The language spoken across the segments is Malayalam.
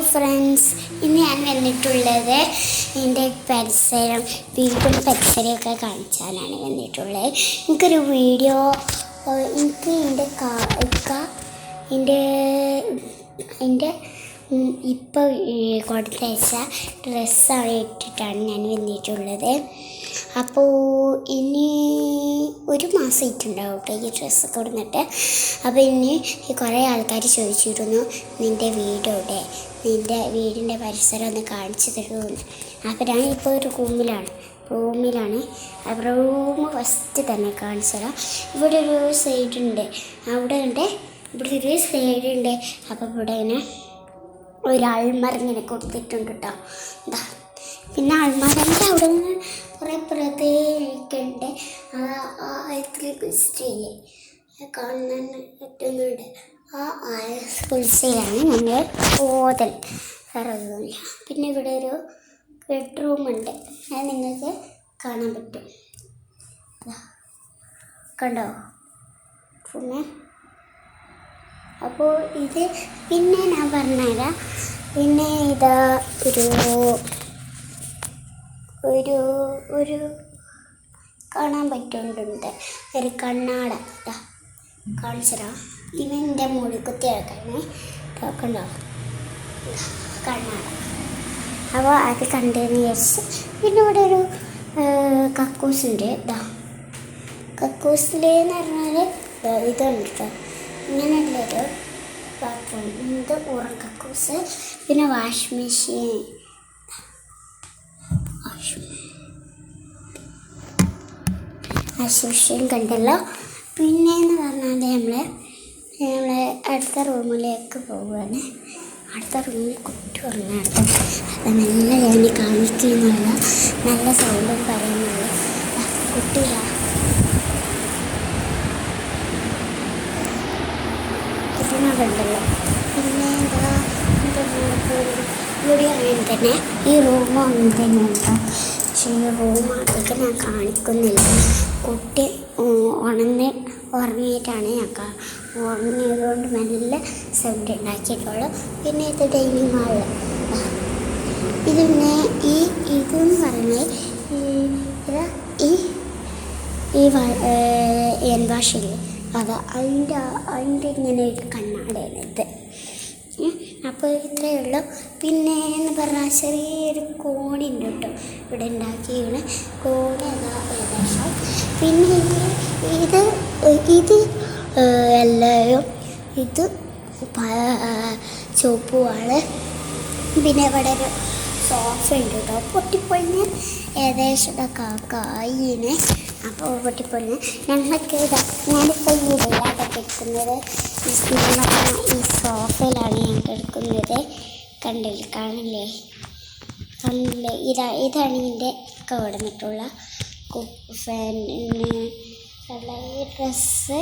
ഹായ് ഫ്രണ്ട്സ്, ഇന്ന് ഞാൻ വന്നിട്ടുള്ളത് എൻ്റെ പരിസരം, വീടും പരിസരമൊക്കെ കാണിച്ചാലാണ് വന്നിട്ടുള്ളത്. എനിക്കൊരു വീഡിയോ, എനിക്ക് എൻ്റെ ഇപ്പോൾ കൊടുത്തയച്ച ഡ്രസ്സാണ് ഇട്ടിട്ടാണ് ഞാൻ വന്നിട്ടുള്ളത്. അപ്പോൾ ഇനി ഒരു മാസം ഇട്ടുണ്ടാവും കേട്ടോ ഈ ഡ്രസ്സൊക്കെ കൊടുത്തിട്ട്. അപ്പോൾ ഇനി കുറേ ആൾക്കാർ ചോദിച്ചിരുന്നു, നിൻ്റെ വീടോടെ, നിൻ്റെ വീടിൻ്റെ പരിസരം ഒന്ന് കാണിച്ചു തരുമെന്ന്. അപ്പോൾ ഞാൻ ഇപ്പോൾ ഒരു റൂമിലാണ്. അപ്പോൾ റൂം ഫസ്റ്റ് തന്നെ കാണിച്ചു തരാം. ഇവിടെ ഒരു സൈഡുണ്ട്, ഇവിടെ ഒരു സൈഡുണ്ട്. അപ്പോൾ ഇവിടെ ഇങ്ങനെ ഒരു അൾമറിങ്ങനെ കൊടുത്തിട്ടുണ്ട് കേട്ടോ. എന്താ പിന്നെ അൾമറിൻ്റെ അവിടെ നിന്ന് കുറേ പ്രത്യേകിക്കുണ്ട്. സ്റ്റീല് കാണുന്ന പറ്റുന്നുണ്ട്. ആ കുൽസയിലാണ് ഞങ്ങൾ ഓതൽ, വേറെ ഒന്നുമില്ല. പിന്നെ ഇവിടെ ഒരു ബെഡ്റൂമുണ്ട്, അത് നിങ്ങൾക്ക് കാണാൻ പറ്റും. കണ്ടോ റൂമ്? അപ്പോൾ ഇത് പിന്നെ ഞാൻ പറഞ്ഞുതരാം. പിന്നെ ഇതാ ഒരു കാണാൻ പറ്റുന്നുണ്ട്, ഒരു കണ്ണാട കാണിച്ചരാം. പിന്നെ എൻ്റെ മുടി കുത്തി ഇറക്കാണ് കണ്ടോ കണ്ണാട. അപ്പോൾ അത് കണ്ടതിന് ശേഷം പിന്നെ ഇവിടെ ഒരു കക്കൂസുണ്ട്. കക്കൂസിലെന്ന് പറഞ്ഞാൽ ഇതുണ്ട് കേട്ടോ, ഇങ്ങനെയുള്ളൊരു ബാത്റൂം. ഇത് കക്കൂസ്. പിന്നെ വാഷിംഗ് മെഷീൻ കണ്ടല്ലോ. പിന്നെയെന്ന് പറഞ്ഞാൽ നമ്മൾ അടുത്ത റൂമിലേക്ക് പോവുകയാണ്. അടുത്ത റൂമിൽ കുട്ടി ഉറങ്ങാട്ടോ. അത് നല്ല ഞാൻ കാണിക്കുന്നുള്ള നല്ല സൗണ്ടും പറയുന്നുള്ളൂ. കുട്ടിയില്ല, കുട്ടീനോടുണ്ടല്ലോ. പിന്നെ ഇവിടെ അങ്ങനെ തന്നെ ഈ റൂമും അങ്ങനെ തന്നെ ഉണ്ടോ. പക്ഷേ ഈ റൂമാണെങ്കിൽ ഞാൻ കാണിക്കുന്നില്ല. കുട്ടി ഉറങ്ങിയിട്ടാണ് ഉറങ്ങിയതുകൊണ്ട് നല്ല സൗണ്ട് ഉണ്ടാക്കിയിട്ടുള്ളൂ. പിന്നെ ഇത് ഡൈനിങ് ഹാള്. ഇത് പിന്നെ ഇതെന്ന് പറഞ്ഞാൽ ഈ ഹാൻഡ് വാഷില്ലേ, അതിൻ്റെ ഇങ്ങനെ ഒരു കണ്ണാടയാണ് ഇത്. അപ്പോൾ ഇത്രയേ ഉള്ളൂ. പിന്നെ എന്ന് പറഞ്ഞാൽ ചെറിയൊരു കോണിയുണ്ട് കേട്ടോ ഇവിടെ ഉണ്ടാക്കിയാണ്. കോണി ഏകദേശം. പിന്നെ ഇത് എല്ലാവരും ഇത് ചുവപ്പുമാണ്. പിന്നെ ഇവിടെ ഒരു സോഫ ഉണ്ട് കേട്ടോ, പൊട്ടിപ്പൊളിഞ്ഞ് ഏകദേശം കായിന്. അപ്പോൾ പൊട്ടിപ്പൊളിഞ്ഞ് ഞാനിപ്പോൾ ഇതിലാണ് കിടക്കുന്നത്. ഈ സോഫയിലാണ് ഞാൻ കിടക്കുന്നത്. കാണില്ലേ? ഇതാണ് ഇതിൻ്റെ കിടന്നിട്ടുള്ള ഫാനിന് ഈ ഡ്രസ്സ്.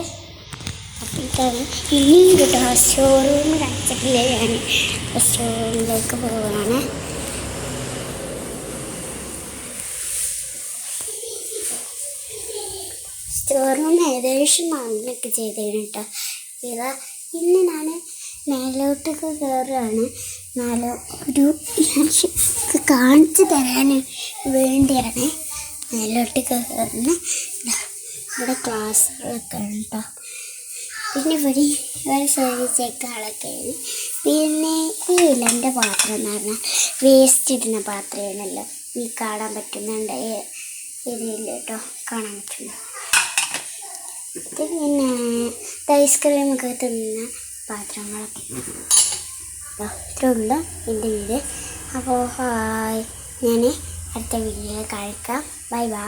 അപ്പോൾ ഇതാണ് ഇനി കേട്ടോ. സ്റ്റോറൂം കാണിച്ചിട്ടില്ലേ, ഞാൻ സ്റ്റോറൂമിലേക്ക് പോവുകയാണ്. സ്റ്റോറൂം ഏകദേശം വാങ്ങുകയൊക്കെ ചെയ്തേന് കേട്ടോ. ഇന്ന് ഞാൻ മേലോട്ടൊക്കെ കയറുകയാണ്. കാണിച്ചു തരാൻ വേണ്ടിയാണ് മേലോട്ടൊക്കെ കയറുന്നത്. ഇവിടെ ക്ലാസ്സുകളൊക്കെ ഉണ്ട് കേട്ടോ. പിന്നെ ഇവിടെ ചെക്കാളൊക്കെയാണ്. പിന്നെ ഈ ഇലൻ്റെ പാത്രം എന്ന് പറഞ്ഞാൽ വേസ്റ്റ് ഇടുന്ന പാത്രമാണല്ലോ. ഈ കാണാൻ പറ്റുന്നുണ്ട്, ഇതില്ല കേട്ടോ, കാണാൻ പറ്റുന്നു. പിന്നെ ഐസ്ക്രീമൊക്കെ തിന്നുന്ന പാത്രങ്ങളൊക്കെ ഇത്രയുള്ള എൻ്റെ വീട്. അപ്പോൾ ഹായ്, ഞാൻ അടുത്ത വീഡിയോയിൽ കാണിക്കാം. Bye bye.